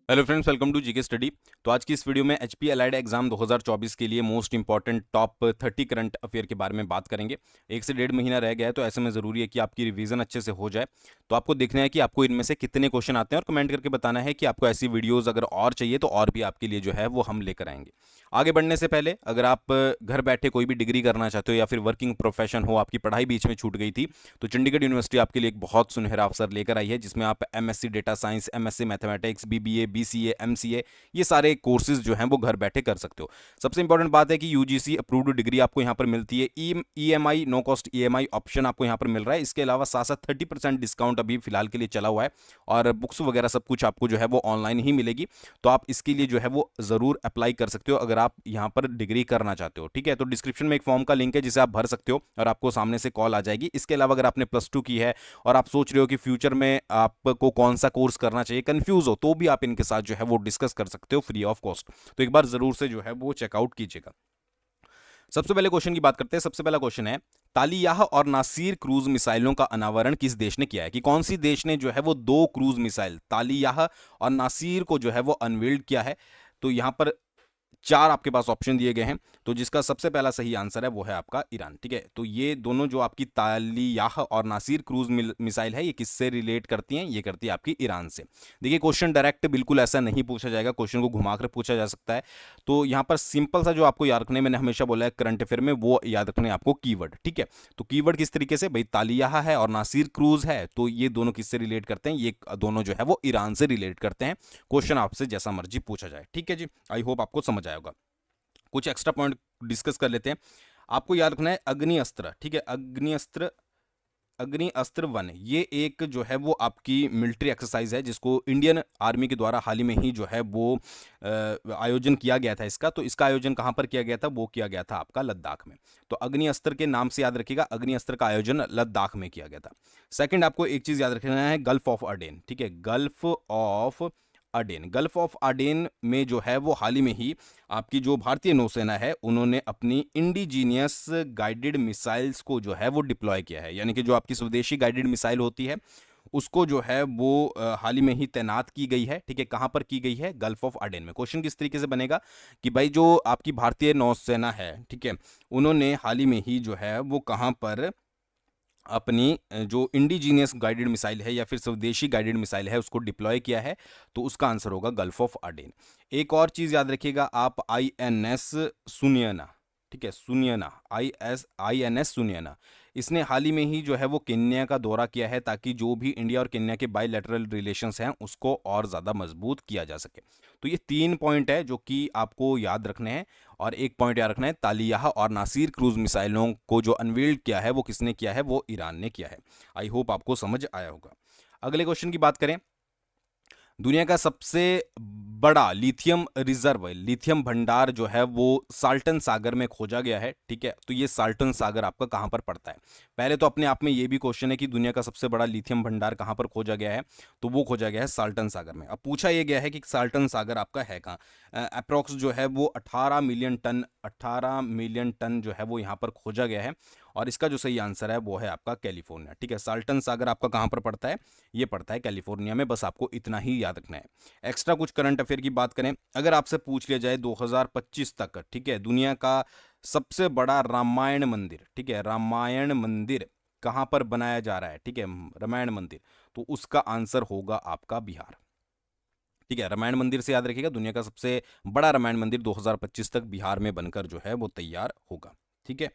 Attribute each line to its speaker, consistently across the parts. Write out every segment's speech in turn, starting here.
Speaker 1: Hello friends, welcome to GK study. तो आज की इस वीडियो में एचपी एलाइड एग्जाम 2024 के लिए most important top 30 current affair के बारे में बात करेंगे। 1 से 1.5 महीना रह गया है, तो ऐसे में ज़रूरी है कि आपकी रिवीजन अच्छे से हो जाए। तो आपको देखना है कि आपको इनमें से कितने क्वेश्चन आते हैं और कमेंट करके बताना है कि आपको ऐसी वीडियोज़ अगर और चाहिए तो और भी आपके लिए जो है वो हम लेकर आएंगे। आगे बढ़ने से पहले अगर आप घर बैठे कोई भी डिग्री करना चाहते हो या फिर वर्किंग प्रोफेशन हो, आपकी पढ़ाई बीच में छूट गई थी, तो चंडीगढ़ यूनिवर्सिटी आपके लिए एक बहुत सुनहरा अवसर लेकर आई है, जिसमें आप MSc data science, MSc mathematics, BBA, BCA, MCA, ये सारे कोर्सेज जो हैं वो घर बैठे कर सकते हो। सबसे इंपॉर्टेंट बात है कि यूजीसी अप्रूव्ड डिग्री आपको यहाँ पर मिलती है। EMI, no cost EMI option आपको यहाँ पर मिल रहा है। इसके अलावा साथ साथ 30% डिस्काउंट अभी फिलहाल के लिए चला हुआ है, और बुक्स वगैरह सब कुछ आपको जो है वो ऑनलाइन ही मिलेगी। तो आप इसके लिए जो है वो ज़रूर अप्लाई कर सकते हो अगर आप यहाँ पर डिग्री करना चाहते हो। ठीक है, तो डिस्क्रिप्शन में एक फॉर्म का लिंक है जिसे आप भर सकते हो और आपको सामने से कॉल आ जाएगी। इसके अलावा अगर आपने +2 की है और आप सोच रहे हो कि फ्यूचर में आपको कौन सा कोर्स करना चाहिए, कंफ्यूज हो, तो भी आप इनके साथ जो है वो डिस्कस कर सकते हो फ्री ऑफ कॉस्ट। तो एक बार जरूर से जो है वो चेकआउट कीजिएगा। सबसे पहले क्वेश्चन की बात करते हैं। सबसे पहला क्वेश्चन है, तालियाह और नासिर क्रूज मिसाइलों का अनावरण किस देश ने किया है? कि कौन सी देश ने जो है वो दो क्रूज मिसाइल तालियाह और नासिर को जो है वो अनवील्ड किया है? तो यहां पर चार आपके पास ऑप्शन दिए गए हैं, तो जिसका सबसे पहला सही आंसर है वो है आपका ईरान। ठीक है, तो ये दोनों जो आपकी तालियाह और नासिर क्रूज मिसाइल है, ये किससे रिलेट करती हैं? ये करती है आपकी ईरान से। देखिए, क्वेश्चन डायरेक्ट बिल्कुल ऐसा नहीं पूछा जाएगा, क्वेश्चन को घुमाकर पूछा जा सकता है। तो यहां पर सिंपल सा जो आपको याद रखने, मैंने हमेशा बोला है करंट अफेयर में, वो याद रखने आपको कीवर्ड। ठीक है, तो कीवर्ड किस तरीके से, भाई तालियाह है और नासिर क्रूज है, तो ये दोनों किससे रिलेट करते हैं? ये दोनों जो है वो ईरान से रिलेट करते हैं। क्वेश्चन आपसे जैसा मर्जी पूछा जाए। ठीक है जी, आई होप आपको समझ आएगा। कुछ एक्स्ट्रा पॉइंट डिस्कस कर लेते हैं। आपको याद रखना है अग्नि अस्त्र। ठीक है, अग्नि अस्त्र 1, ये एक जो है वो आपकी मिलिट्री एक्सरसाइज है, जिसको इंडियन आर्मी के द्वारा हाल ही में ही जो है वो आयोजन किया गया था इसका। तो इसका आयोजन कहाँ पर किया गया था? वो किया गया था आपका लद्दाख में। तो अग्नि अस्त्र के नाम से याद रखिएगा, अग्नि अस्त्र का आयोजन लद्दाख में किया गया था। सेकंड, आपको एक चीज याद रखना है, गल्फ ऑफ अडेन। ठीक है, गल्फ ऑफ अडेन में जो है वो हाल ही में ही आपकी जो भारतीय नौसेना है, उन्होंने अपनी इंडिजीनियस गाइडेड मिसाइल्स को जो है वो डिप्लॉय किया है। यानी कि जो आपकी स्वदेशी गाइडेड मिसाइल होती है, उसको जो है वो हाल ही में ही तैनात की गई है। ठीक है, कहां पर की गई है? गल्फ ऑफ अडेन में। क्वेश्चन किस तरीके से बनेगा कि भाई जो आपकी भारतीय नौसेना है, ठीक है, उन्होंने हाल ही में ही जो है वो कहां पर अपनी जो इंडिजीनियस गाइडेड मिसाइल है या फिर स्वदेशी गाइडेड मिसाइल है, उसको डिप्लॉय किया है? तो उसका आंसर होगा गल्फ ऑफ अडेन। एक और चीज याद रखिएगा आप, आईएनएस सुनियना। ठीक है, सुनियना, आईएनएस सुनियना, इसने हाल ही में ही जो है वो केन्या का दौरा किया है, ताकि जो भी इंडिया और केन्या के बायलैटरल रिलेशंस हैं उसको और ज़्यादा मजबूत किया जा सके। तो ये 3 पॉइंट है जो कि आपको याद रखने हैं। और एक पॉइंट याद रखना है, तालियाह और नासिर क्रूज मिसाइलों को जो अनवील्ड किया है वो किसने किया है? वो ईरान ने किया है। आई होप आपको समझ आया होगा। अगले क्वेश्चन की बात करें, दुनिया का सबसे बड़ा लिथियम रिजर्व, लिथियम भंडार जो है वो साल्टन सागर में खोजा गया है। ठीक है, तो ये साल्टन सागर आपका कहां पर पड़ता है? पहले तो अपने आप में ये भी क्वेश्चन है कि दुनिया का सबसे बड़ा लिथियम भंडार कहां पर खोजा गया है, तो वो खोजा गया है साल्टन सागर में। अब पूछा यह गया है कि साल्टन सागर आपका है कहाँ। अप्रोक्स जो है वो 18 मिलियन टन जो है वो यहाँ पर खोजा गया है, और इसका जो सही आंसर है वो है आपका कैलिफोर्निया। ठीक है, साल्टन सागर आपका कहां पर पड़ता है? ये पड़ता है कैलिफोर्निया में। बस आपको इतना ही याद रखना है। एक्स्ट्रा कुछ करंट अफेयर की बात करें, अगर आपसे पूछ लिया जाए 2025 तक, ठीक है, दुनिया का सबसे बड़ा रामायण मंदिर, ठीक है, रामायण मंदिर कहां पर बनाया जा रहा है? ठीक है, रामायण मंदिर, तो उसका आंसर होगा आपका बिहार। ठीक है, रामायण मंदिर से याद रखिएगा, दुनिया का सबसे बड़ा रामायण मंदिर 2025 तक बिहार में बनकर जो है वो तैयार होगा। ठीक है,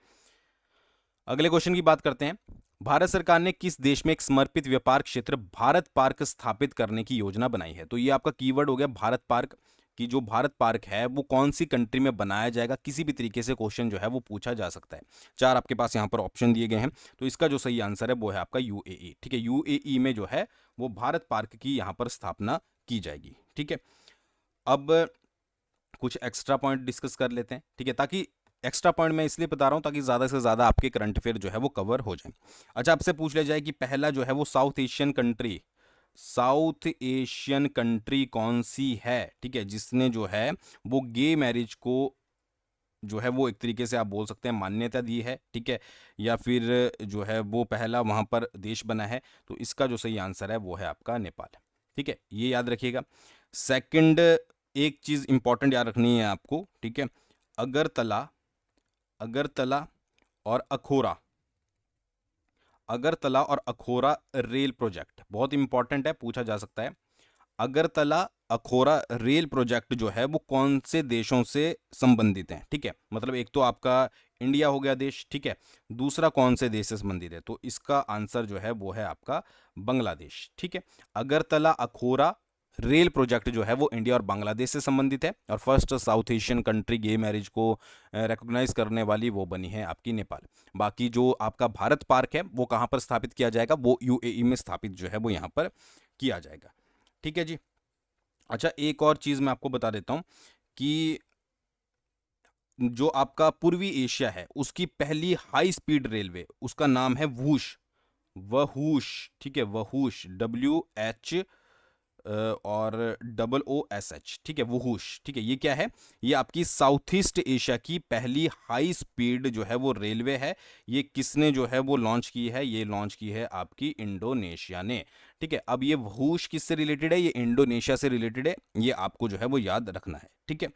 Speaker 1: अगले क्वेश्चन की बात करते हैं। भारत सरकार ने किस देश में एक समर्पित व्यापार क्षेत्र भारत पार्क स्थापित करने की योजना बनाई है? तो ये आपका कीवर्ड हो गया भारत पार्क। कि जो भारत पार्क है वो कौन सी कंट्री में बनाया जाएगा? किसी भी तरीके से क्वेश्चन जो है वो पूछा जा सकता है। चार आपके पास यहाँ पर ऑप्शन दिए गए हैं, तो इसका जो सही आंसर है वो है आपका यूएई। ठीक है, यूएई में जो है वो भारत पार्क की यहाँ पर स्थापना की जाएगी। ठीक है, अब कुछ एक्स्ट्रा पॉइंट डिस्कस कर लेते हैं। ठीक है, ताकि एक्स्ट्रा पॉइंट मैं इसलिए बता रहा हूं ताकि ज्यादा से ज्यादा आपके करंट अफेयर जो है वो कवर हो जाए। अच्छा, आपसे पूछ लिया जाए कि पहला जो है वो साउथ एशियन कंट्री कौन सी है? ठीक है, जिसने जो है वो गे मैरिज को जो है वो एक तरीके से आप बोल सकते हैं मान्यता दी है। ठीक है, या फिर जो है वो पहला वहां पर देश बना है, तो इसका जो सही आंसर है वो है आपका नेपाल। ठीक है, ये याद रखिएगा। सेकंड, एक चीज इंपॉर्टेंट याद रखनी है आपको, ठीक है, अगरतला, अगरतला और अखोरा, अगरतला और अखोरा रेल प्रोजेक्ट बहुत इंपॉर्टेंट है, पूछा जा सकता है। अगरतला अखोरा रेल प्रोजेक्ट जो है वो कौन से देशों से संबंधित है, ठीक है, मतलब एक तो आपका इंडिया हो गया देश, ठीक है, दूसरा कौन से देश से संबंधित है, तो इसका आंसर जो है वो है आपका बांग्लादेश, ठीक है। अगरतला अखोरा रेल प्रोजेक्ट जो है वो इंडिया और बांग्लादेश से संबंधित है, और first South Asian country gay marriage को रिकॉग्नाइज करने वाली वो बनी है आपकी नेपाल। बाकी जो आपका भारत पार्क है वो कहाँ पर स्थापित किया जाएगा, वो यूएई में स्थापित जो है वो यहाँ पर किया जाएगा, ठीक है जी। अच्छा, एक और चीज मैं आपको बता देता हूं कि जो आपका पूर्वी एशिया है उसकी पहली हाई स्पीड रेलवे, उसका नाम है वहूश, वहूश, ठीक है, वहूश, WH और OOSH, ठीक है, वहूश, ठीक है। ये क्या है, ये आपकी साउथ ईस्ट एशिया की पहली हाई स्पीड जो है वो रेलवे है। ये किसने जो है वो लॉन्च की है, ये लॉन्च की है आपकी इंडोनेशिया ने, ठीक है। अब ये वहूश किससे रिलेटेड है, ये इंडोनेशिया से रिलेटेड है, ये आपको जो है वो याद रखना है, ठीक है।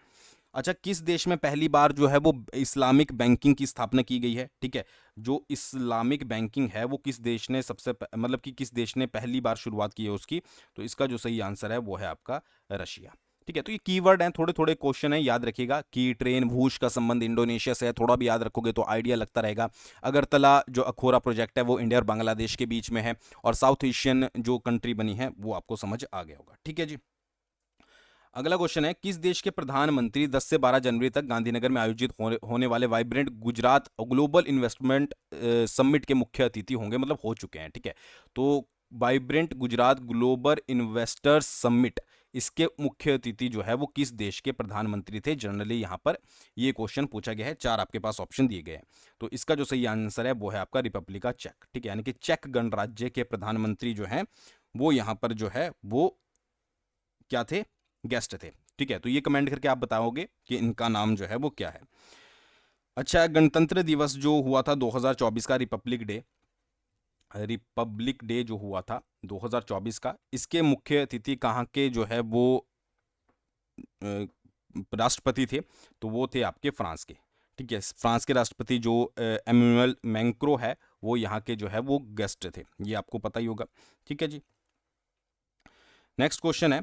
Speaker 1: अच्छा, किस देश में पहली बार जो है वो इस्लामिक बैंकिंग की स्थापना की गई है, ठीक है, जो इस्लामिक बैंकिंग है वो किस देश ने मतलब कि किस देश ने पहली बार शुरुआत की है उसकी, तो इसका जो सही आंसर है वो है आपका रशिया, ठीक है। तो ये कीवर्ड हैं, थोड़े थोड़े क्वेश्चन है, याद रखिएगा कि ट्रेन वहूश का संबंध इंडोनेशिया से है, थोड़ा भी याद रखोगे तो आइडिया लगता रहेगा। अगरतला जो अखोरा प्रोजेक्ट है वो इंडिया और बांग्लादेश के बीच में है, और साउथ एशियन जो कंट्री बनी है वो आपको समझ आ गया होगा, ठीक है जी। अगला क्वेश्चन है, किस देश के प्रधानमंत्री 10 से 12 जनवरी तक गांधीनगर में आयोजित होने वाले vibrant Gujarat global investment summit के मुख्य अतिथि होंगे, मतलब हो चुके हैं, ठीक है। तो vibrant Gujarat global investors summit, इसके मुख्य अतिथि जो है वो किस देश के प्रधानमंत्री थे, जनरली यहाँ पर ये क्वेश्चन पूछा गया है, 4 आपके पास ऑप्शन दिए गए हैं। तो इसका जो सही आंसर है वो है आपका रिपब्लिका चेक, ठीक है, यानी कि चेक गणराज्य के प्रधानमंत्री जो हैं वो यहाँ पर जो है वो क्या थे, गेस्ट थे, ठीक है। तो ये कमेंट करके आप बताओगे कि इनका नाम जो है वो क्या है। अच्छा, गणतंत्र दिवस जो हुआ था 2024 का, रिपब्लिक डे, रिपब्लिक डे जो हुआ था 2024 का, इसके मुख्य अतिथि कहाँ के जो है वो राष्ट्रपति थे, तो वो थे आपके फ्रांस के, ठीक है। फ्रांस के राष्ट्रपति जो एम्यूअल मैक्रों है वो यहाँ के जो है वो गेस्ट थे, ये आपको पता ही होगा, ठीक है जी। नेक्स्ट क्वेश्चन है,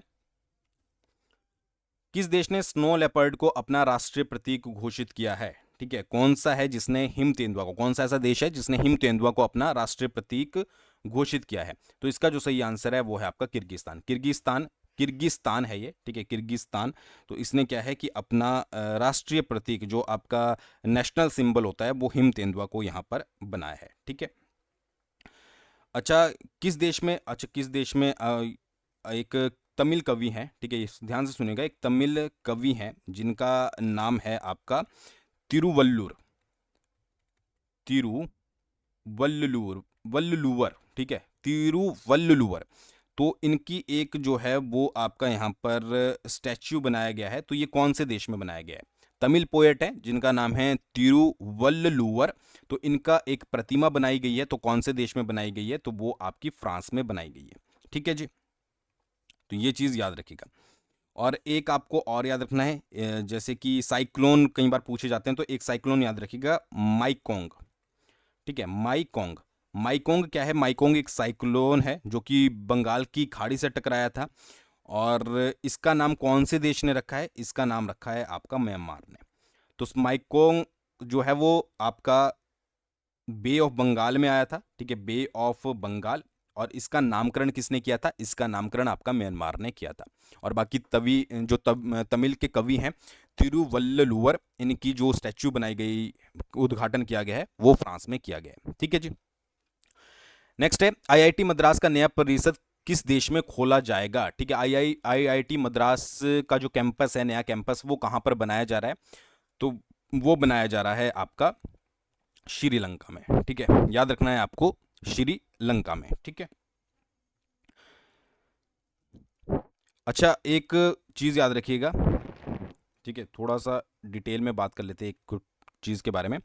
Speaker 1: किस देश ने स्नो लेपर्ड को अपना राष्ट्रीय प्रतीक घोषित किया है, ठीक है, कौन सा है जिसने हिम तेंदुआ को, कौन सा ऐसा देश है जिसने हिम तेंदुआ को अपना राष्ट्रीय प्रतीक घोषित किया है, तो इसका जो सही आंसर है वो है आपका किर्गिस्तान, किर्गिस्तान, किर्गिस्तान है ये, ठीक है, किर्गिस्तान। तो इसने क्या है कि अपना राष्ट्रीय प्रतीक जो आपका नेशनल सिंबल होता है वो हिम तेंदुआ को यहाँ पर बनाया है, ठीक है। अच्छा, किस देश में, अच्छा किस देश में एक तमिल कवि हैं, ठीक है, ध्यान से सुनिएगा, एक तमिल कवि हैं जिनका नाम है आपका तिरुवल्लुर, तिरुवल्लुर, वल्लुवर, ठीक है, तिरुवल्लुवर। तो इनकी एक जो है वो आपका यहाँ पर स्टैच्यू बनाया गया है, तो ये कौन से देश में बनाया गया है, तमिल पोएट है जिनका नाम है तिरुवल्लुवर, तो इनका एक प्रतिमा बनाई गई है, तो कौन से देश में बनाई गई है, तो वो आपकी फ्रांस में बनाई गई है, ठीक है जी। तो ये चीज़ याद रखिएगा। और एक आपको और याद रखना है, जैसे कि साइक्लोन कई बार पूछे जाते हैं, तो एक साइक्लोन याद रखिएगा, माइकोंग, ठीक है, माइकोंग। माइकोंग क्या है, माइकोंग एक साइक्लोन है जो कि बंगाल की खाड़ी से टकराया था, और इसका नाम कौन से देश ने रखा है, इसका नाम रखा है आपका म्यांमार ने। तो माइकोंग जो है वो आपका बे ऑफ बंगाल में आया था, ठीक है, बे ऑफ बंगाल, और इसका नामकरण किसने किया था, इसका नामकरण आपका म्यांमार ने किया था। और बाकी जो तमिल के कवि हैं तिरुवल्लुवर, इनकी जो स्टैच्यू बनाई गई, उद्घाटन किया गया है वो फ्रांस में किया गया है, ठीक है जी। नेक्स्ट है, आईआईटी मद्रास का नया परिसर किस देश में खोला जाएगा, ठीक है, आईआईटी मद्रास का जो कैंपस है, नया कैंपस, वो कहां पर बनाया जा रहा है, तो वो बनाया जा रहा है आपका श्रीलंका में, ठीक है, याद रखना है आपको, श्रीलंका में, ठीक है। अच्छा, एक चीज याद रखिएगा, ठीक है, थोड़ा सा डिटेल में बात कर लेते हैं एक चीज के बारे में।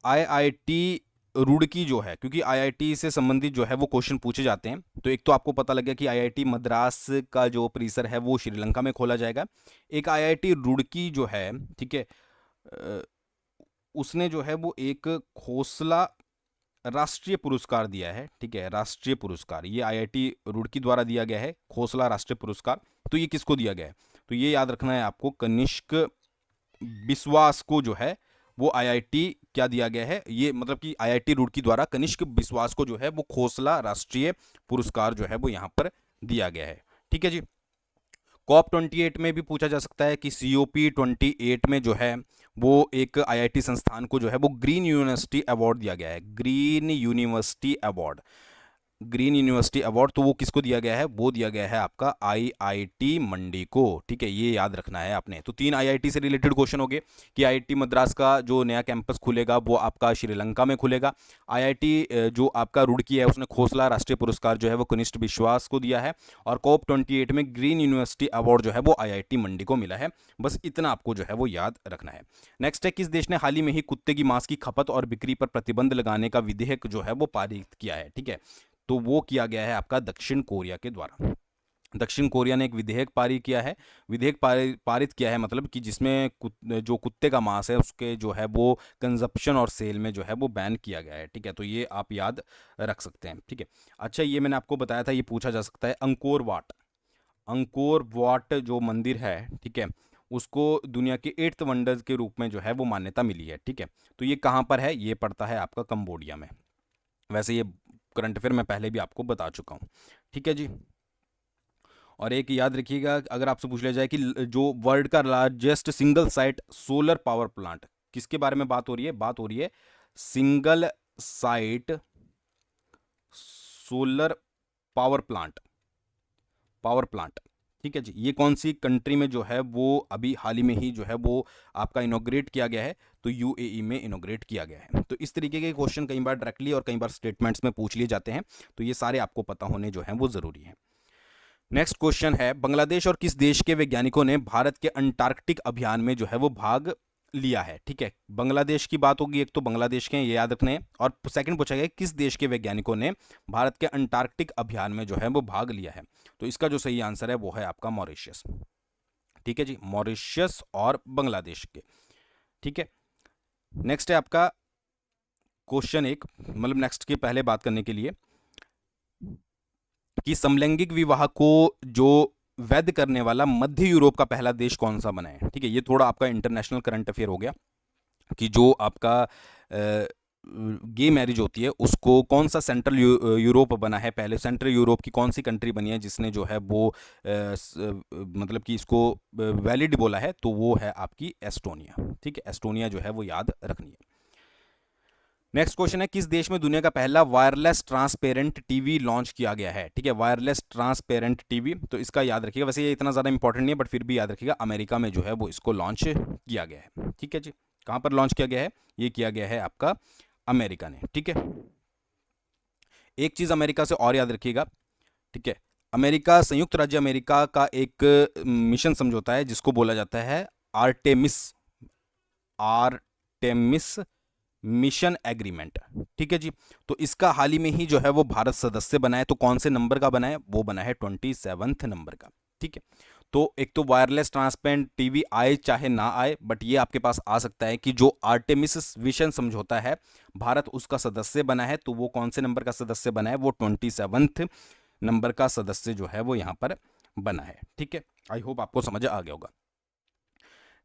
Speaker 1: आईआईटी रुड़की जो है, क्योंकि आईआईटी से संबंधित जो है वो क्वेश्चन पूछे जाते हैं, तो एक तो आपको पता लग गया कि आईआईटी मद्रास का जो परिसर है वो श्रीलंका में खोला जाएगा। एक आईआईटी रुड़की जो है, ठीक है, अ, उसने जो है वो एक खोसला राष्ट्रीय पुरस्कार दिया है, ठीक है, राष्ट्रीय पुरस्कार ये आईआईटी रुड़की द्वारा दिया गया है, खोसला राष्ट्रीय पुरस्कार। तो ये किसको दिया गया है? तो ये याद रखना है आपको, कनिष्क बिस्वास को जो है वो आईआईटी क्या दिया गया है, ये मतलब कि आईआईटी रुड़की द्वारा कनिष्क बिस्वास को जो है वो खोसला राष्ट्रीय पुरस्कार जो है वो यहाँ पर दिया गया है, ठीक है जी। कॉप 28 में भी पूछा जा सकता है कि COP 28 में जो है वो एक आईआईटी संस्थान को जो है वो ग्रीन यूनिवर्सिटी अवार्ड दिया गया है, green university award, green university award. तो वो किसको दिया गया है? वो दिया गया है आपका आईआईटी मंडी को, ठीक है, ये याद रखना है आपने। तो 3 आईआईटी से रिलेटेड क्वेश्चन हो गए कि आईआईटी मद्रास का जो नया कैंपस खुलेगा वो आपका श्रीलंका में खुलेगा, आईआईटी जो आपका रुड़की है उसने खोसला राष्ट्रीय पुरस्कार जो है वो कनिष्ठ विश्वास को दिया है, और कॉप 28 में ग्रीन यूनिवर्सिटी अवार्ड जो है वो आईआईटी मंडी को मिला है। बस इतना आपको जो है वो याद रखना है। नेक्स्ट है, किस देश ने हाल ही में ही कुत्ते की मांस की खपत और बिक्री पर प्रतिबंध लगाने का विधेयक जो है वो पारित किया है, ठीक है। तो वो किया गया है आपका दक्षिण कोरिया के द्वारा। दक्षिण कोरिया ने एक विधेयक पारित किया है, विधेयक पारित किया है मतलब कि जिसमें जो कुत्ते का मांस है उसके जो है वो कंजप्शन और सेल में जो है वो बैन किया गया है, ठीक है। तो ये आप याद रख सकते हैं, ठीक है। अच्छा, ये मैंने आपको बताया था, ये पूछा जा सकता है, अंकोर वाट, अंकोर वाट जो मंदिर है, ठीक है, उसको दुनिया के 8th वंडर्स के रूप में जो है वो मान्यता मिली है, ठीक है। तो ये कहाँ पर है? ये पड़ता है आपका कंबोडिया में। वैसे ये करंट अफेयर मैं पहले भी आपको बता चुका हूँ, ठीक है जी। और एक याद रखिएगा, अगर आपसे पूछ लिया जाए कि जो वर्ल्ड का largest single site solar power plant, किसके बारे में बात हो रही है? बात हो रही है single site solar power plant, power plant, ठीक है जी। ये कौन सी कंट्री में जो है वो अभी हाल ही में ही जो है वो आपका इनोग्रेट किया गया है? तो यूएई में इनोग्रेट किया गया है। तो इस तरीके के क्वेश्चन कई बार डायरेक्टली और कई बार स्टेटमेंट्स में पूछ लिए जाते हैं, तो ये सारे आपको पता होने जो हैं वो ज़रूरी है। नेक्स्ट क्वेश्चन है, बांग्लादेश और किस देश के वैज्ञानिकों ने भारत के अंटार्कटिक अभियान में जो है वो भाग लिया है, ठीक है। बांग्लादेश की बात होगी, एक तो बांग्लादेश के हैं, ये याद रखने हैं, और सेकंड पूछा गया किस देश के वैज्ञानिकों ने भारत के अंटार्कटिक अभियान में जो है वो भाग लिया है। तो इसका जो सही आंसर है वो है आपका मॉरिशस, ठीक है जी, मॉरिशस और बांग्लादेश के, ठीक है। नेक्स्ट है आपका क्वेश्चन एक, मतलब नेक्स्ट के पहले बात करने के लिए कि समलैंगिक विवाह को जो वैध करने वाला मध्य यूरोप का पहला देश कौन सा बना है, ठीक है। ये थोड़ा आपका इंटरनेशनल करंट अफेयर हो गया कि जो आपका गे मैरिज होती है उसको कौन सा सेंट्रल यूरोप बना है पहले, सेंट्रल यूरोप की कौन सी कंट्री बनी है जिसने जो है वो मतलब कि इसको वैलिड बोला है? तो वो है आपकी एस्टोनिया, ठीक है, एस्टोनिया जो है वो याद रखनी है। नेक्स्ट क्वेश्चन है, किस देश में दुनिया का पहला वायरलेस ट्रांसपेरेंट टीवी लॉन्च किया गया है, ठीक है, वायरलेस ट्रांसपेरेंट टीवी। तो इसका याद रखिएगा, वैसे ये इतना ज़्यादा इंपॉर्टेंट नहीं है बट फिर भी याद रखिएगा, अमेरिका में जो है वो इसको लॉन्च किया गया है, ठीक है जी। कहाँ पर लॉन्च किया गया है? ये किया गया है आपका अमेरिका ने, ठीक है। एक चीज़ अमेरिका से और याद रखिएगा, ठीक है, अमेरिका, संयुक्त राज्य अमेरिका का एक मिशन समझौता है जिसको बोला जाता है आर्टेमिस, आर्टेमिस मिशन एग्रीमेंट, ठीक है जी। तो इसका हाल ही में ही जो है वो भारत सदस्य बना है। तो कौन से नंबर का बना है? वो बना है 27वें नंबर का, ठीक है। तो एक तो वायरलेस ट्रांसपेरेंट टीवी आए चाहे ना आए, बट ये आपके पास आ सकता है कि जो आर्टेमिस मिशन समझौता है भारत उसका सदस्य बना है, तो वो कौन से नंबर का सदस्य बना है? वो 27वें नंबर का सदस्य जो है वो यहाँ पर बना है, ठीक है। आई होप आपको समझ आ गया होगा।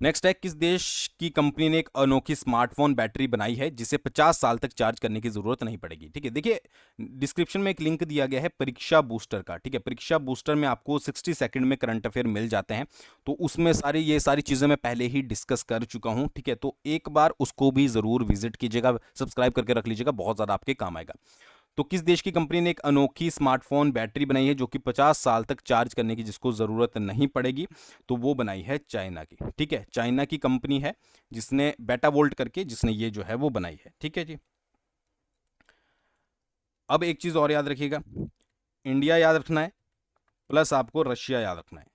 Speaker 1: नेक्स्ट है, किस देश की कंपनी ने एक अनोखी स्मार्टफोन बैटरी बनाई है जिसे 50 साल तक चार्ज करने की जरूरत नहीं पड़ेगी, ठीक है। देखिए डिस्क्रिप्शन में एक लिंक दिया गया है परीक्षा बूस्टर का, ठीक है। परीक्षा बूस्टर में आपको 60 सेकंड में करंट अफेयर मिल जाते हैं, तो उसमें ये सारी चीज़ें मैं पहले ही डिस्कस कर चुका हूं, ठीक है। तो एक बार उसको भी ज़रूर विजिट कीजिएगा, सब्सक्राइब करके रख लीजिएगा, बहुत ज़्यादा आपके काम आएगा। तो किस देश की कंपनी ने एक अनोखी स्मार्टफोन बैटरी बनाई है जो कि 50 साल तक चार्ज करने की जिसको ज़रूरत नहीं पड़ेगी? तो वो बनाई है चाइना की, ठीक है। चाइना की कंपनी है जिसने बेटा वोल्ट करके जिसने ये जो है वो बनाई है, ठीक है जी। अब एक चीज़ और याद रखिएगा, इंडिया याद रखना है प्लस आपको रशिया याद रखना है,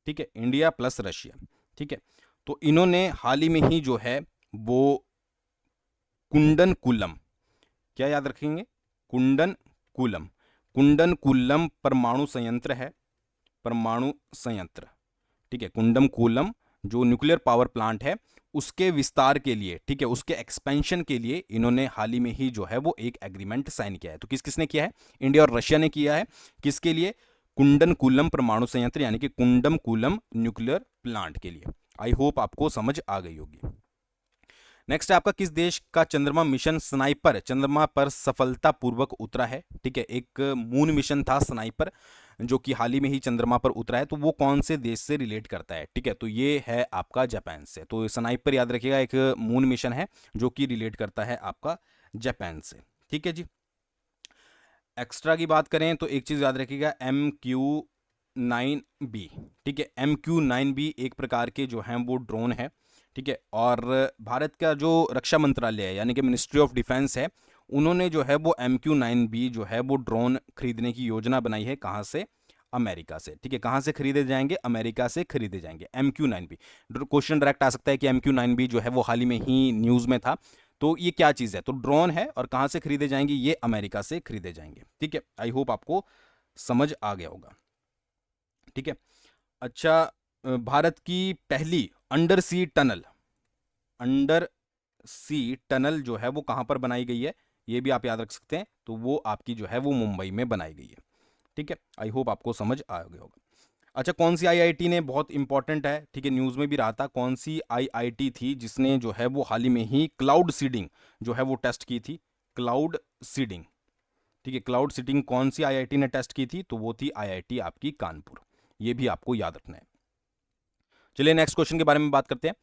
Speaker 1: ठीक है, इंडिया प्लस रशिया, ठीक है। तो इन्होंने हाल ही में ही जो है वो कुंडन कुलम, क्या याद रखेंगे? कुंडन कुलम, कुंडनकुलम परमाणु संयंत्र है, परमाणु संयंत्र, ठीक है, कुंडनकुलम जो न्यूक्लियर पावर प्लांट है उसके विस्तार के लिए, ठीक है, उसके एक्सपेंशन के लिए इन्होंने हाल ही में ही जो है वो एक एग्रीमेंट साइन किया है। तो किस किसने किया है? इंडिया और रशिया ने किया है। किसके लिए? कुंडनकुलम परमाणु संयंत्र यानी कि कुंडनकुलम न्यूक्लियर प्लांट के लिए। आई होप आपको समझ आ गई होगी। नेक्स्ट है आपका, किस देश का चंद्रमा मिशन स्नाइपर चंद्रमा पर सफलतापूर्वक उतरा है? ठीक है, एक मून मिशन था स्नाइपर जो कि हाल ही में ही चंद्रमा पर उतरा है, तो वो कौन से देश से रिलेट करता है? ठीक है, तो ये है आपका जापान से। तो स्नाइपर याद रखिएगा, एक मून मिशन है जो कि रिलेट करता है आपका जापान से। ठीक है जी। एक्स्ट्रा की बात करें तो एक चीज याद रखिएगा, MQ-9B, ठीक है, MQ-9B एक प्रकार के जो हैं वो ड्रोन है, ठीक है, और भारत का जो रक्षा मंत्रालय है यानी कि मिनिस्ट्री ऑफ डिफेंस है, उन्होंने जो है वो MQ-9B जो है वो ड्रोन खरीदने की योजना बनाई है। कहाँ से? अमेरिका से। ठीक है, कहाँ से खरीदे जाएंगे? अमेरिका से खरीदे जाएंगे MQ-9B। क्वेश्चन डायरेक्ट आ सकता है कि MQ-9B जो है वो हाल ही में ही न्यूज में था, तो ये क्या चीज़ है? तो ड्रोन है और कहाँ से खरीदे जाएंगे? ये अमेरिका से खरीदे जाएंगे। ठीक है, आई होप आपको समझ आ गया होगा। ठीक है, अच्छा, भारत की पहली अंडर सी टनल, अंडर सी टनल जो है वो कहाँ पर बनाई गई है? ये भी आप याद रख सकते हैं। तो वो आपकी जो है वो मुंबई में बनाई गई है। ठीक है, आई होप आपको समझ आ गया होगा। अच्छा, कौन सी आईआईटी ने, बहुत इंपॉर्टेंट है, ठीक है, न्यूज़ में भी रहा था, कौन सी आईआईटी थी जिसने जो है वो हाल ही में ही क्लाउड सीडिंग जो है वो टेस्ट की थी? क्लाउड सीडिंग, ठीक है, क्लाउड सीडिंग कौन सी आईआईटी ने टेस्ट की थी? तो वो थी आईआईटी आपकी कानपुर। ये भी आपको याद रखना है। चलिए नेक्स्ट क्वेश्चन के बारे में बात करते हैं।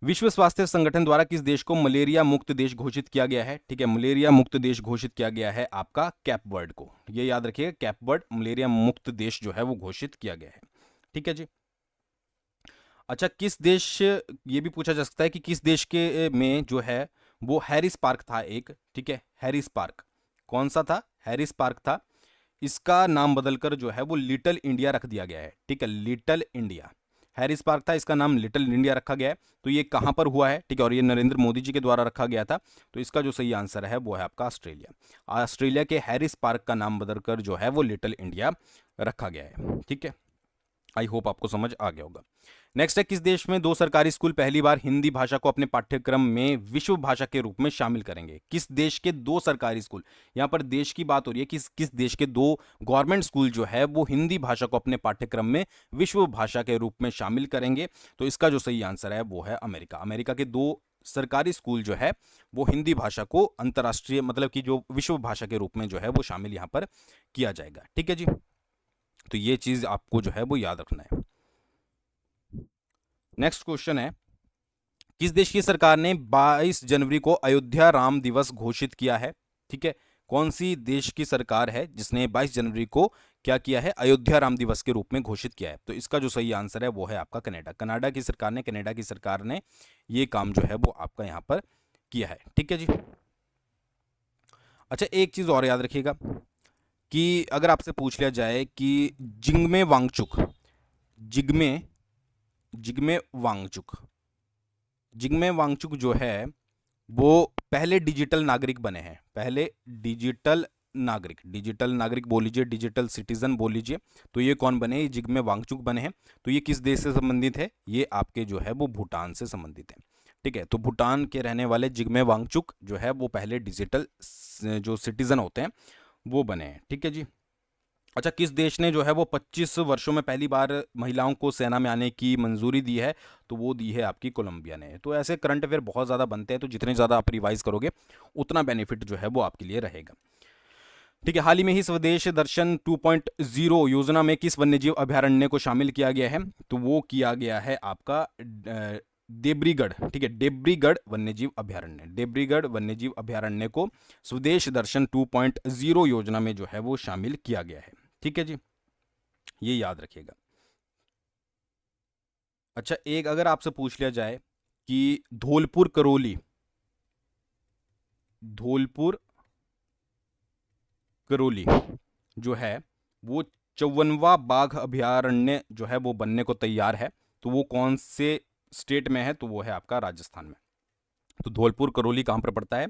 Speaker 1: विश्व स्वास्थ्य संगठन द्वारा किस देश को मलेरिया मुक्त देश घोषित किया गया है? ठीक है, मलेरिया मुक्त देश घोषित किया गया है आपका कैप वर्ड को। ये याद रखिएगा, कैप वर्ड मलेरिया मुक्त देश जो है वो घोषित किया गया है। ठीक है जी। अच्छा, किस देश, ये भी पूछा जा सकता है कि किस देश के में जो है वो हैरिस पार्क था एक, ठीक है, हैरिस पार्क कौन सा था? हैरिस पार्क था। इसका नाम बदलकर जो है वो लिटिल इंडिया रख दिया गया है। ठीक है, लिटिल इंडिया, हैरिस पार्क था, इसका नाम लिटिल इंडिया रखा गया है। तो ये कहाँ पर हुआ है? ठीक है, और ये नरेंद्र मोदी जी के द्वारा रखा गया था। तो इसका जो सही आंसर है वो है आपका ऑस्ट्रेलिया। ऑस्ट्रेलिया के हैरिस पार्क का नाम बदलकर जो है वो लिटिल इंडिया रखा गया है। ठीक है, आई होप आपको समझ आ गया होगा। नेक्स्ट है, किस देश में दो सरकारी स्कूल पहली बार हिंदी भाषा को अपने पाठ्यक्रम में विश्व भाषा के रूप में शामिल करेंगे? किस देश के दो सरकारी स्कूल, यहां पर देश की बात हो रही है, किस देश के दो गवर्नमेंट स्कूल जो है वो हिंदी भाषा को अपने पाठ्यक्रम में विश्व भाषा के रूप में शामिल करेंगे? तो इसका जो सही आंसर है वो है अमेरिका। अमेरिका के दो सरकारी स्कूल जो है वो हिंदी भाषा को अंतर्राष्ट्रीय, मतलब कि जो विश्व भाषा के रूप में जो है वो शामिल यहां पर किया जाएगा। ठीक है जी, तो ये चीज आपको जो है वो याद रखना है। नेक्स्ट क्वेश्चन है, किस देश की सरकार ने 22 जनवरी को अयोध्या राम दिवस घोषित किया है? ठीक है, कौन सी देश की सरकार है जिसने 22 जनवरी को क्या किया है? अयोध्या राम दिवस के रूप में घोषित किया है। तो इसका जो सही आंसर है वो है आपका कनाडा। कनाडा की सरकार ने ये काम जो है वो आपका यहां पर किया है। ठीक है जी। अच्छा, एक चीज और याद रखिएगा कि अगर आपसे पूछ लिया जाए कि जिग्मे वांगचुक, जिग्मे जिग्मे वांगचुक जिग्मे वांगचुक जो है वो पहले डिजिटल नागरिक बने हैं। पहले डिजिटल नागरिक बोल लीजिए, डिजिटल सिटीजन बोल लीजिए। तो ये कौन बने? ये जिग्मे वांगचुक बने हैं। तो ये किस देश से संबंधित है? ये आपके जो है वो भूटान से संबंधित है। ठीक है, तो भूटान के रहने वाले जिग्मे वांगचुक जो है वो पहले डिजिटल जो सिटीजन होते हैं वो बने हैं। ठीक है जी। अच्छा, किस देश ने जो है वो 25 वर्षों में पहली बार महिलाओं को सेना में आने की मंजूरी दी है? तो वो दी है आपकी कोलंबिया ने। तो ऐसे करंट अफेयर बहुत ज़्यादा बनते हैं, तो जितने ज़्यादा आप रिवाइज करोगे उतना बेनिफिट जो है वो आपके लिए रहेगा। ठीक है, हाल ही में ही स्वदेश दर्शन 2.0 योजना में किस वन्यजीव अभयारण्य को शामिल किया गया है? तो वो किया गया है आपका देब्रीगढ़। ठीक है, देब्रीगढ़ वन्यजीव अभयारण्य, देब्रीगढ़ वन्यजीव अभयारण्य को स्वदेश दर्शन 2.0 योजना में जो है वो शामिल किया गया है। ठीक है जी, ये याद रखिएगा। अच्छा, एक अगर आपसे पूछ लिया जाए कि धौलपुर करोली जो है वो 54वां बाघ अभयारण्य जो है वो बनने को तैयार है, तो वो कौन से स्टेट में है? तो वो है आपका राजस्थान में। तो धौलपुर करोली कहां पर पड़ता है?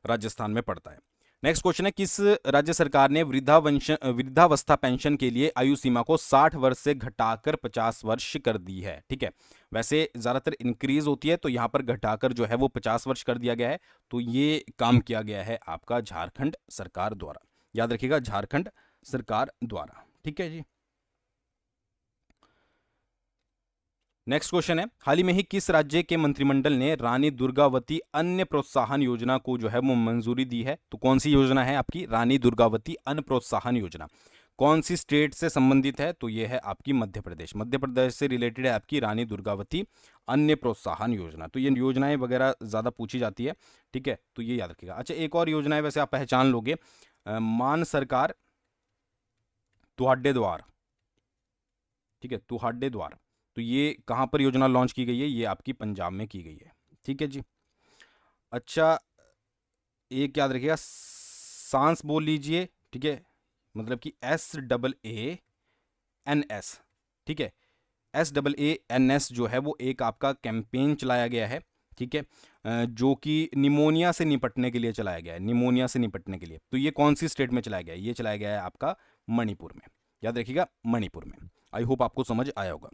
Speaker 1: राजस्थान में पड़ता है। नेक्स्ट क्वेश्चन है, किस राज्य सरकार ने वृद्धावस्था पेंशन के लिए आयु सीमा को 60 वर्ष से घटाकर 50 वर्ष कर दी है? ठीक है, वैसे ज़्यादातर इंक्रीज होती है, तो यहाँ पर घटाकर जो है वो 50 वर्ष कर दिया गया है। तो ये काम किया गया है आपका झारखंड सरकार द्वारा, याद रखिएगा, झारखंड सरकार द्वारा। ठीक है जी। नेक्स्ट क्वेश्चन है, हाल ही में ही किस राज्य के मंत्रिमंडल ने रानी दुर्गावती अन्न प्रोत्साहन योजना को जो है वो मंजूरी दी है? तो कौन सी योजना है आपकी? रानी दुर्गावती अन्न प्रोत्साहन योजना। कौन सी स्टेट से संबंधित है? तो ये है आपकी मध्य प्रदेश। मध्य प्रदेश से रिलेटेड है आपकी रानी दुर्गावती अन्न प्रोत्साहन योजना। तो ये योजनाएं वगैरह ज़्यादा पूछी जाती है, ठीक है, तो ये याद रखिएगा। अच्छा, एक और योजना है, वैसे आप पहचान लोगे, मान सरकार तुहाडे द्वार। ठीक है, तुहाडे द्वार। तो ये कहाँ पर योजना लॉन्च की गई है? ये आपकी पंजाब में की गई है। ठीक है जी। अच्छा, एक याद रखिएगा, सांस बोल लीजिए, ठीक है, मतलब कि SAANS। ठीक है, SAANS जो है वो एक आपका कैंपेन चलाया गया है, ठीक है, जो कि निमोनिया से निपटने के लिए चलाया गया है, निमोनिया से निपटने के लिए। तो ये कौन सी स्टेट में चलाया गया है? ये चलाया गया है आपका मणिपुर में, याद रखिएगा, मणिपुर में। आई होप आपको समझ आया होगा।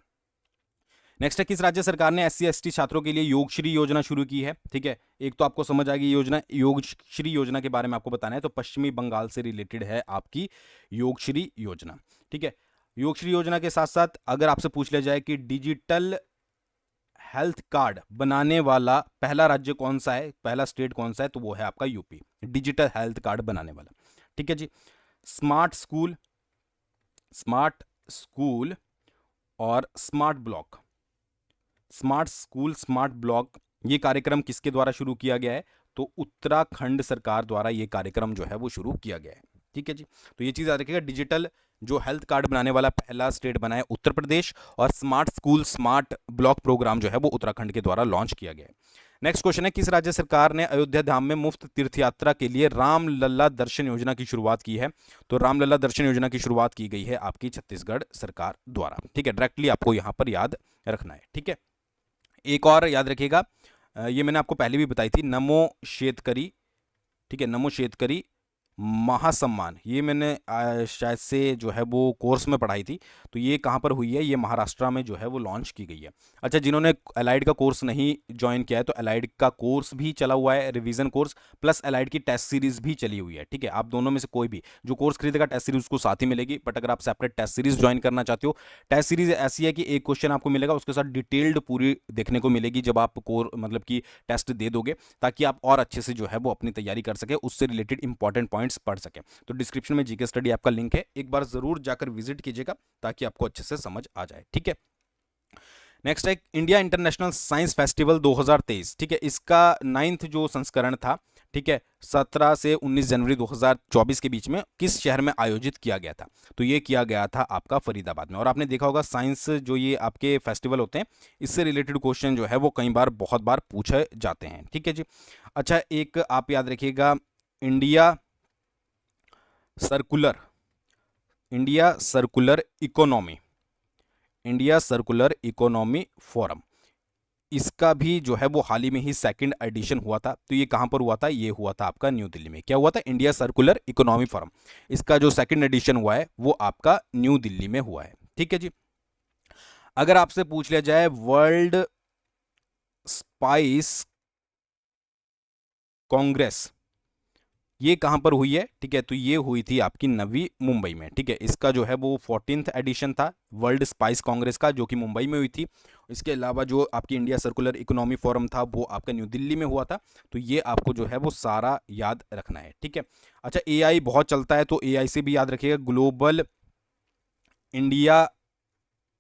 Speaker 1: नेक्स्ट है, किस राज्य सरकार ने SC ST छात्रों के लिए योगश्री योजना शुरू की है? ठीक है, एक तो आपको समझ आ गई योजना, योगश्री योजना के बारे में आपको बताना है, तो पश्चिमी बंगाल से रिलेटेड है आपकी योगश्री योजना। ठीक है, योगश्री योजना के साथ साथ अगर आपसे पूछ लिया जाए कि डिजिटल हेल्थ कार्ड बनाने वाला पहला राज्य कौन सा है, पहला स्टेट कौन सा है, तो वो है आपका यूपी, डिजिटल हेल्थ कार्ड बनाने वाला। ठीक है जी। स्मार्ट स्कूल और smart block, smart school smart block, ये कार्यक्रम किसके द्वारा शुरू किया गया है? तो उत्तराखंड सरकार द्वारा ये कार्यक्रम जो है वो शुरू किया गया है। ठीक है जी। तो ये चीज़ याद रखिएगा, डिजिटल जो हेल्थ कार्ड बनाने वाला पहला स्टेट बना है उत्तर प्रदेश, और smart school smart block programme जो है वो उत्तराखंड के द्वारा लॉन्च किया गया है। नेक्स्ट क्वेश्चन है, किस राज्य सरकार ने अयोध्या धाम में मुफ्त तीर्थ यात्रा के लिए रामलला दर्शन योजना की शुरुआत की है? तो रामलला दर्शन योजना की शुरुआत की गई है आपकी छत्तीसगढ़ सरकार द्वारा। ठीक है, डायरेक्टली आपको यहां पर याद रखना है। ठीक है, एक और याद रखिएगा, ये मैंने आपको पहले भी बताई थी, नमो शेतकरी। ठीक है, नमो शेतकरी महासम्मान, ये मैंने शायद से जो है वो कोर्स में पढ़ाई थी। तो ये कहाँ पर हुई है? ये महाराष्ट्र में जो है वो लॉन्च की गई है। अच्छा, जिन्होंने एलाइड का कोर्स नहीं ज्वाइन किया है, तो एलाइड का कोर्स भी चला हुआ है, रिवीजन कोर्स प्लस एलाइड की टेस्ट सीरीज भी चली हुई है। ठीक है, आप दोनों में से कोई भी जो कोर्स खरीदेगा टेस्ट सीरीज उसको साथ ही मिलेगी, बट अगर आप सेपरेट टेस्ट सीरीज ज्वाइन करना चाहते हो, टेस्ट सीरीज ऐसी है कि एक क्वेश्चन आपको मिलेगा, उसके साथ डिटेल्ड पूरी देखने को मिलेगी जब आप कोर मतलब कि टेस्ट दे दोगे, ताकि आप और अच्छे से जो है वो अपनी तैयारी कर सके, उससे रिलेटेड इंपॉर्टेंट पॉइंट्स पढ़ सके। तो डिस्क्रिप्शन में जीके स्टडी ऐप का लिंक है, एक बार जरूर जाकर विजिट कीजिएगा ताकि आपको अच्छे से समझ आ जाए। ठीक है, नेक्स्ट है इंडिया इंटरनेशनल साइंस फेस्टिवल 2023। ठीक है, इसका 9th जो संस्करण था, ठीक है, 17 से 19 जनवरी 2024 के बीच में किस शहर में आयोजित किया गया था? तो ये किया गया था आपका फरीदाबाद में। और आपने देखा होगा साइंस जो ये आपके फेस्टिवल होते हैं, इससे रिलेटेड क्वेश्चन जो है वो कई बार बहुत बार पूछे जाते हैं। ठीक है जी। अच्छा, एक आप याद रखिएगा, इंडिया सर्कुलर इकोनॉमी फोरम, इसका भी जो है वो हाल ही में ही सेकंड एडिशन हुआ था। तो ये कहां पर हुआ था? ये हुआ था आपका न्यू दिल्ली में। क्या हुआ था? इंडिया सर्कुलर इकोनॉमी फोरम, इसका जो सेकंड एडिशन हुआ है वो आपका न्यू दिल्ली में हुआ है। ठीक है जी। अगर आपसे पूछ लिया जाए वर्ल्ड स्पाइस कांग्रेस, ये कहां पर हुई है? ठीक है, तो ये हुई थी आपकी नवी मुंबई में। ठीक है, इसका जो है वो 14th एडिशन था वर्ल्ड स्पाइस कांग्रेस का, जो कि मुंबई में हुई थी। इसके अलावा जो आपकी इंडिया सर्कुलर इकोनॉमी फोरम था वो आपका न्यू दिल्ली में हुआ था। तो ये आपको जो है वो सारा याद रखना है। ठीक है। अच्छा, AI बहुत चलता है, तो AI से भी याद रखिएगा, ग्लोबल इंडिया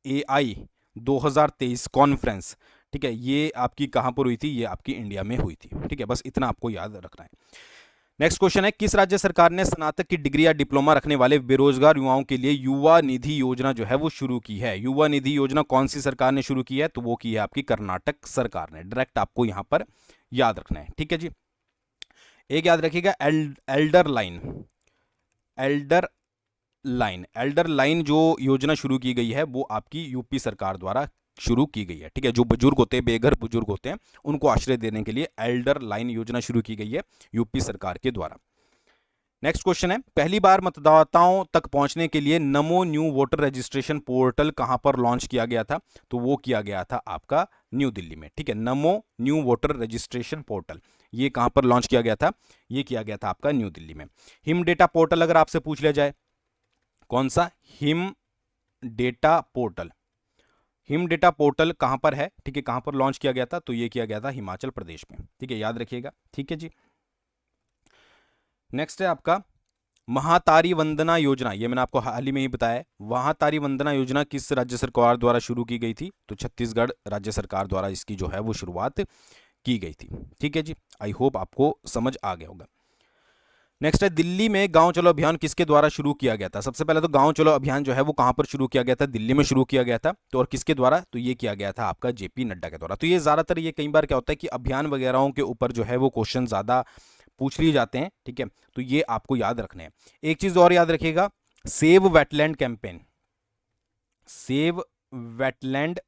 Speaker 1: AI 2023 कॉन्फ्रेंस। ठीक है, ये आपकी कहां पर हुई थी? ये आपकी इंडिया में हुई थी। ठीक है, बस इतना आपको याद रखना है। नेक्स्ट क्वेश्चन है, किस राज्य सरकार ने स्नातक की डिग्री या डिप्लोमा रखने वाले बेरोजगार युवाओं के लिए युवा निधि योजना जो है वो शुरू की है? युवा निधि योजना कौन सी सरकार ने शुरू की है? तो वो की है आपकी कर्नाटक सरकार ने। डायरेक्ट आपको यहां पर याद रखना है। ठीक है जी। एक याद रखिएगा, एल्डर लाइन जो योजना शुरू की गई है वो आपकी यूपी सरकार द्वारा शुरू की गई है। ठीक है, जो बुजुर्ग होते हैं, बेघर बुजुर्ग होते हैं, उनको आश्रय देने के लिए एल्डर लाइन योजना शुरू की गई है यूपी सरकार के द्वारा। नेक्स्ट क्वेश्चन है, पहली बार मतदाताओं तक पहुंचने के लिए नमो न्यू वोटर रजिस्ट्रेशन पोर्टल कहां पर लॉन्च किया गया था? तो वो किया गया था आपका न्यू दिल्ली में। ठीक है, नमो न्यू वोटर रजिस्ट्रेशन पोर्टल ये कहां पर लॉन्च किया गया था? ये किया गया था आपका न्यू दिल्ली में। हिम डेटा पोर्टल अगर आपसे पूछ लिया जाए, कौन सा? Him data portal. Him data portal कहां पर है? ठीक है, कहां पर लॉन्च किया गया था? तो ये किया गया था हिमाचल प्रदेश में। ठीक है, याद रखिएगा। ठीक है जी। नेक्स्ट है आपका महातारी वंदना योजना। ये मैंने आपको हाल ही में ही बताया है। महातारी वंदना योजना किस राज्य सरकार द्वारा शुरू की गई थी? तो छत्तीसगढ़ राज्य सरकार द्वारा इसकी जो है वो शुरुआत की गई थी। ठीक है जी, आई होप आपको समझ आ गया होगा। नेक्स्ट है, दिल्ली में गांव चलो अभियान किसके द्वारा शुरू किया गया था? सबसे पहले तो गांव चलो अभियान जो है वो कहां पर शुरू किया गया था? दिल्ली में शुरू किया गया था। तो और किसके द्वारा? तो ये किया गया था आपका जेपी नड्डा के द्वारा। तो ये ज्यादातर ये कई बार क्या होता है कि अभियान वगैरह के ऊपर जो है वो क्वेश्चन ज्यादा पूछ लिए जाते हैं। ठीक है, तो ये आपको याद रखने हैं। एक चीज और याद रखिएगा, save wetland campaign. Save wetland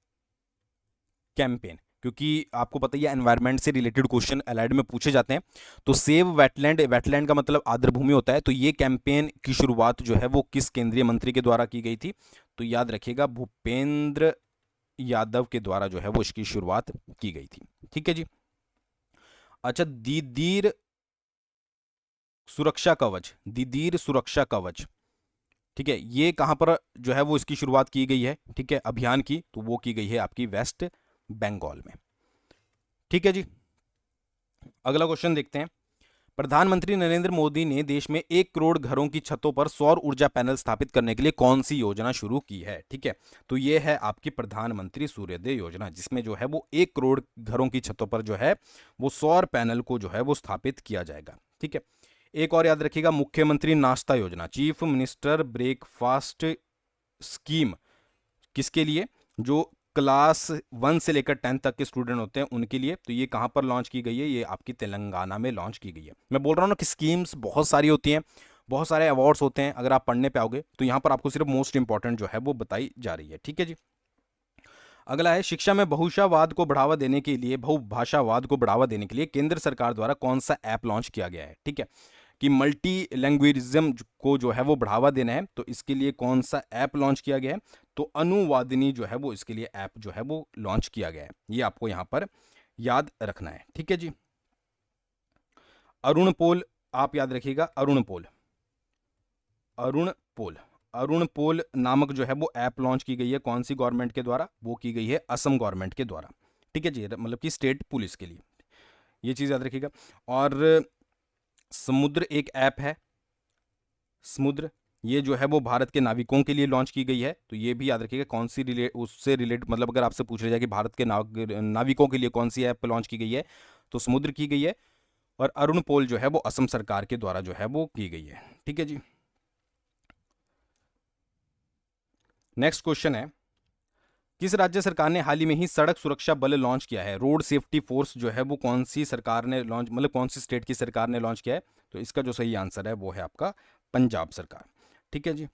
Speaker 1: campaign, क्योंकि आपको पता ही है एनवायरनमेंट से रिलेटेड क्वेश्चन एलाइड में पूछे जाते हैं। तो सेव वेटलैंड, वेटलैंड का मतलब आर्द्रभूमि होता है। तो ये कैंपेन की शुरुआत जो है वो किस केंद्रीय मंत्री के द्वारा की गई थी? तो याद रखिएगा, भूपेंद्र यादव के द्वारा जो है वो इसकी शुरुआत की गई थी। ठीक है जी। अच्छा, दीदीर सुरक्षा कवच, दीदीर सुरक्षा कवच, ठीक है, ये कहां पर जो है वो इसकी शुरुआत की गई है? ठीक है, अभियान की, तो वो की गई है आपकी वेस्ट बंगाल में। ठीक है जी, अगला क्वेश्चन देखते हैं। प्रधानमंत्री नरेंद्र मोदी ने देश में 1 करोड़ घरों की छतों पर सौर ऊर्जा पैनल स्थापित करने के लिए कौन सी योजना शुरू की है? ठीक है, तो ये है आपकी प्रधानमंत्री सूर्योदय योजना, जिसमें जो है वो 1 करोड़ घरों की छतों पर जो है वो सौर पैनल को जो है वो स्थापित किया जाएगा। ठीक है, एक और याद रखिएगा, मुख्यमंत्री नाश्ता योजना, चीफ मिनिस्टर ब्रेकफास्ट स्कीम, किसके लिए? जो क्लास 1 से लेकर 10 तक के स्टूडेंट होते हैं उनके लिए। तो ये कहां पर लॉन्च की गई है? ये आपकी तेलंगाना में लॉन्च की गई है। मैं बोल रहा हूं ना कि स्कीम्स बहुत सारी होती हैं, बहुत सारे अवार्ड्स होते हैं। अगर आप पढ़ने पे आओगे तो यहां पर आपको सिर्फ मोस्ट इंपॉर्टेंट जो है वो बताई जा रही है। ठीक है जी। अगला है, शिक्षा में बहुभाषावाद को बढ़ावा देने के लिए, बहुभाषावाद को बढ़ावा देने के लिए केंद्र सरकार द्वारा कौन सा ऐप लॉन्च किया गया है? ठीक है, कि मल्टी लैंग्वेजिज्म को जो है वो बढ़ावा देना है, तो इसके लिए कौन सा ऐप लॉन्च किया गया है? तो अनुवादिनी जो है वो इसके लिए ऐप जो है वो लॉन्च किया गया है। ये आपको यहां पर याद रखना है। ठीक है जी। अरुण पोल, आप याद रखिएगा, अरुण पोल, अरुण पोल, अरुण पोल नामक जो है वो ऐप लॉन्च की गई है। कौन सी गवर्नमेंट के द्वारा? वो की गई है असम गवर्नमेंट के द्वारा। ठीक है जी, मतलब कि स्टेट पुलिस के लिए, ये चीज याद रखिएगा। और समुद्र एक ऐप है, समुद्र, ये जो है वो भारत के नाविकों के लिए लॉन्च की गई है। तो ये भी याद रखिएगा, कौन सी उससे रिलेट, मतलब अगर आपसे पूछ लिया जाए कि भारत के नाविकों के लिए कौन सी ऐप लॉन्च की गई है, तो समुद्र की गई है। और अरुण पोल जो है वो असम सरकार के द्वारा जो है वो की गई है। ठीक है जी। नेक्स्ट क्वेश्चन है, किस राज्य सरकार ने हाल ही में ही सड़क सुरक्षा बल लॉन्च किया है? रोड सेफ्टी फोर्स जो है वो कौन सी सरकार ने लॉन्च, मतलब कौन सी स्टेट की सरकार ने लॉन्च किया है? तो इसका जो सही आंसर है वो है आपका पंजाब सरकार। ठीक है जी।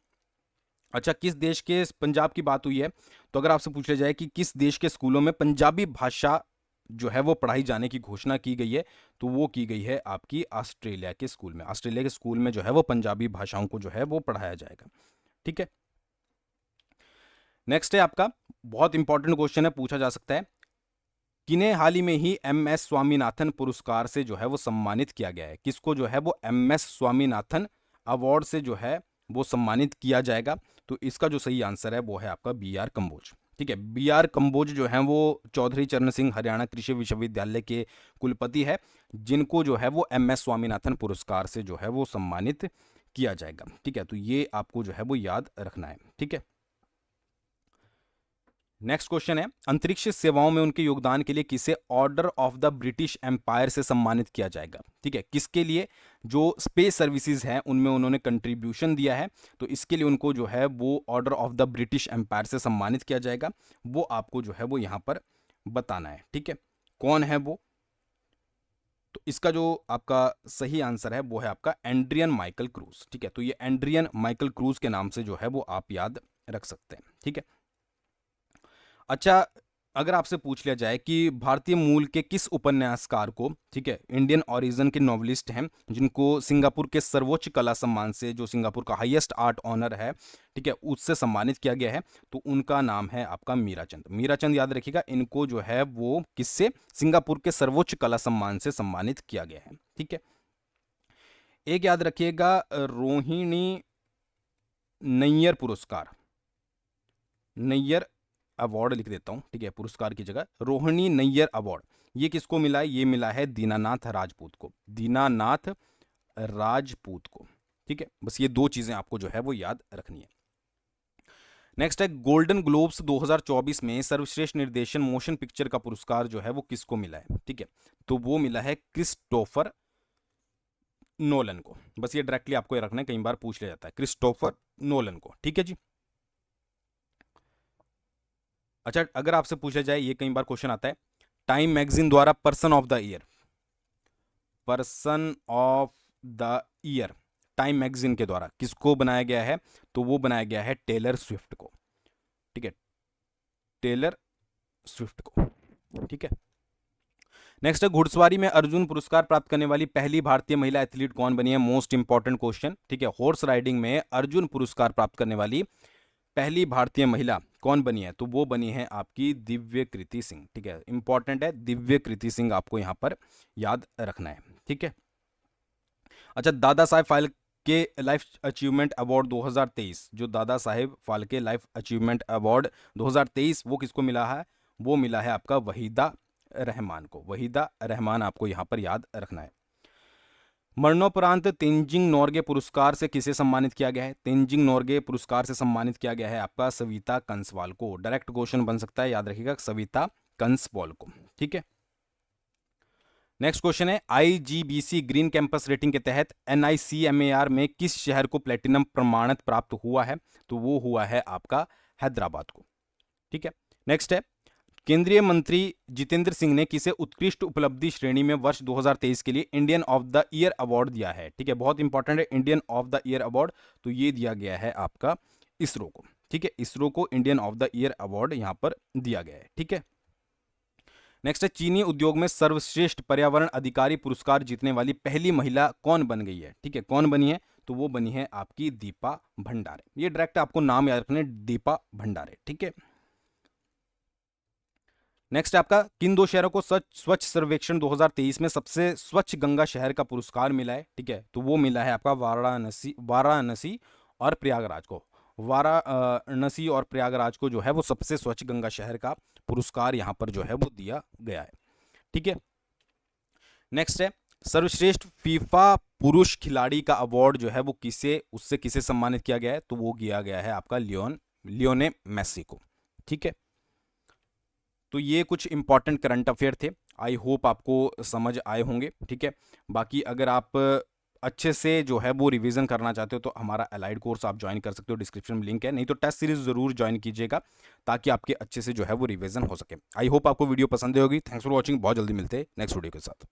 Speaker 1: अच्छा, किस देश के, पंजाब की बात हुई है, तो अगर आपसे पूछा जाए कि किस देश के स्कूलों में पंजाबी भाषा जो है वो पढ़ाई जाने की घोषणा की गई है, तो वो की गई है आपकी ऑस्ट्रेलिया के स्कूल में। ऑस्ट्रेलिया के स्कूल में जो है वो पंजाबी भाषाओं को जो है वो पढ़ाया जाएगा। ठीक है, नेक्स्ट है आपका, बहुत इंपॉर्टेंट क्वेश्चन है, पूछा जा सकता है, किन्हें हाल ही में ही एमएस स्वामीनाथन पुरस्कार से जो है वो सम्मानित किया गया है? किसको जो है वो एमएस स्वामीनाथन अवार्ड से जो है वो सम्मानित किया जाएगा? तो इसका जो सही आंसर है वो है आपका बी आर कंबोज। ठीक है, बी आर कंबोज जो है वो चौधरी चरण सिंह हरियाणा कृषि विश्वविद्यालय के कुलपति है, जिनको जो है वो एमएस स्वामीनाथन पुरस्कार से जो है वो सम्मानित किया जाएगा। ठीक है, तो ये आपको जो है वो याद रखना है। ठीक है, नेक्स्ट क्वेश्चन है, अंतरिक्ष सेवाओं में उनके योगदान के लिए किसे Order of the British Empire से सम्मानित किया जाएगा? ठीक है, किसके लिए? जो स्पेस सर्विसेज हैं उनमें उन्होंने कंट्रीब्यूशन दिया है, तो इसके लिए उनको जो है वो Order of the British Empire से सम्मानित किया जाएगा। वो आपको जो है वो यहां पर बताना है। ठीक है, कौन है वो? तो इसका जो आपका सही आंसर है वो है आपका एंड्रियन माइकल क्रूज। ठीक है, तो ये एंड्रियन माइकल क्रूज के नाम से जो है वो आप याद रख सकते हैं। ठीक है, अच्छा, अगर आपसे पूछ लिया जाए कि भारतीय मूल के किस उपन्यासकार को, ठीक है, इंडियन ओरिजिन के नॉवलिस्ट हैं जिनको सिंगापुर के सर्वोच्च कला सम्मान से, जो सिंगापुर का हाईएस्ट आर्ट ऑनर है, ठीक है, उससे सम्मानित किया गया है, तो उनका नाम है आपका मीराचंद। मीराचंद याद रखिएगा, इनको जो है वो किससे, सिंगापुर के सर्वोच्च कला सम्मान से सम्मानित किया गया है, ठीक है। एक याद रखिएगा, रोहिणी नैयर पुरस्कार, नैयर अवार्ड लिख देता हूं, ठीक है, पुरस्कार की जगह रोहिणी नैयर अवार्ड, ये किसको मिला है? ये मिला है दीनानाथ राजपूत को, दीनानाथ राजपूत को, ठीक है। बस ये दो चीजें आपको जो है वो याद रखनी है। नेक्स्ट है गोल्डन ग्लोब्स 2024 में सर्वश्रेष्ठ निर्देशन मोशन पिक्चर का पुरस्कार जो है वो किसको मिला है, ठीक है, तो वो मिला है क्रिस्टोफर नोलन को। बस ये डायरेक्टली आपको ये रखना है, कई बार पूछ लिया जाता है, क्रिस्टोफर नोलन को, ठीक है जी। अच्छा, अगर आपसे पूछा जाए, ये कई बार क्वेश्चन आता है, टाइम मैगजीन द्वारा person of the year, person of the year time magazine के द्वारा किसको बनाया गया है? तो वो बनाया गया है टेलर स्विफ्ट को, ठीक है, टेलर स्विफ्ट को, ठीक है। नेक्स्ट है घुड़सवारी में अर्जुन पुरस्कार प्राप्त करने वाली पहली भारतीय महिला एथलीट कौन बनी है? मोस्ट इंपॉर्टेंट क्वेश्चन, ठीक है। हॉर्स राइडिंग में अर्जुन पुरस्कार प्राप्त करने वाली पहली भारतीय महिला कौन बनी है? तो वो बनी है आपकी दिव्यकृति सिंह, ठीक है, इंपॉर्टेंट है, दिव्यकृति सिंह आपको यहां पर याद रखना है, ठीक है। अच्छा, Dada Saheb Phalke life achievement award 2023, जो Dada Saheb Phalke life achievement award 2023 वो किसको मिला है? वो मिला है आपका वहीदा रहमान को, वहीदा रहमान आपको यहां पर याद रखना है। मरणोपरांत तेंजिंग नोर्गे पुरस्कार से किसे सम्मानित किया गया है? तेंजिंग नोर्गे पुरस्कार से सम्मानित किया गया है आपका सविता कंसवाल को। डायरेक्ट क्वेश्चन बन सकता है, याद रखिएगा, सविता कंसवाल को, ठीक है। नेक्स्ट क्वेश्चन है, आईजीबीसी ग्रीन कैंपस रेटिंग के तहत एनआईसीएमएआर में किस शहर को प्लेटिनम प्रमाणित प्राप्त हुआ है? तो वो हुआ है आपका हैदराबाद को, ठीक है। नेक्स्ट है, केंद्रीय मंत्री जितेंद्र सिंह ने किसे उत्कृष्ट उपलब्धि श्रेणी में वर्ष 2023 के लिए Indian of the year award दिया है? ठीक है, बहुत इंपॉर्टेंट है, Indian of the year award, तो ये दिया गया है आपका इसरो को, ठीक है, इसरो को Indian of the year award यहां पर दिया गया है, ठीक है। नेक्स्ट है, चीनी उद्योग में सर्वश्रेष्ठ पर्यावरण अधिकारी पुरस्कार जीतने वाली पहली महिला कौन बन गई है? ठीक है, कौन बनी है? तो वो बनी है आपकी दीपा भंडारे। ये डायरेक्ट आपको नाम याद रखना है, दीपा भंडारे, ठीक है। नेक्स्ट आपका किन दो शहरों को स्वच्छ सर्वेक्षण 2023 में सबसे स्वच्छ गंगा शहर का पुरस्कार मिला है? ठीक है, तो वो मिला है आपका वाराणसी और प्रयागराज को। वाराणसी और प्रयागराज को जो है वो सबसे स्वच्छ गंगा शहर का पुरस्कार यहां पर जो है वो दिया गया है, ठीक है। नेक्स्ट है, सर्वश्रेष्ठ फीफा पुरुष खिलाड़ी का अवार्ड जो है वो किसे सम्मानित किया गया है? तो वो किया गया है आपका लियोने मेसी को, ठीक है। तो ये कुछ इंपॉर्टेंट करंट अफेयर थे, आई होप आपको समझ आए होंगे, ठीक है। बाकी अगर आप अच्छे से जो है वो रिवीजन करना चाहते हो तो हमारा अलाइड कोर्स आप ज्वाइन कर सकते हो, डिस्क्रिप्शन में लिंक है, नहीं तो टेस्ट सीरीज जरूर ज्वाइन कीजिएगा ताकि आपके अच्छे से जो है वो रिवीजन हो सके। आई होप आपको वीडियो पसंद होगी। थैंक्स फॉर वॉचिंग, बहुत जल्दी मिलते हैं नेक्स्ट वीडियो के साथ।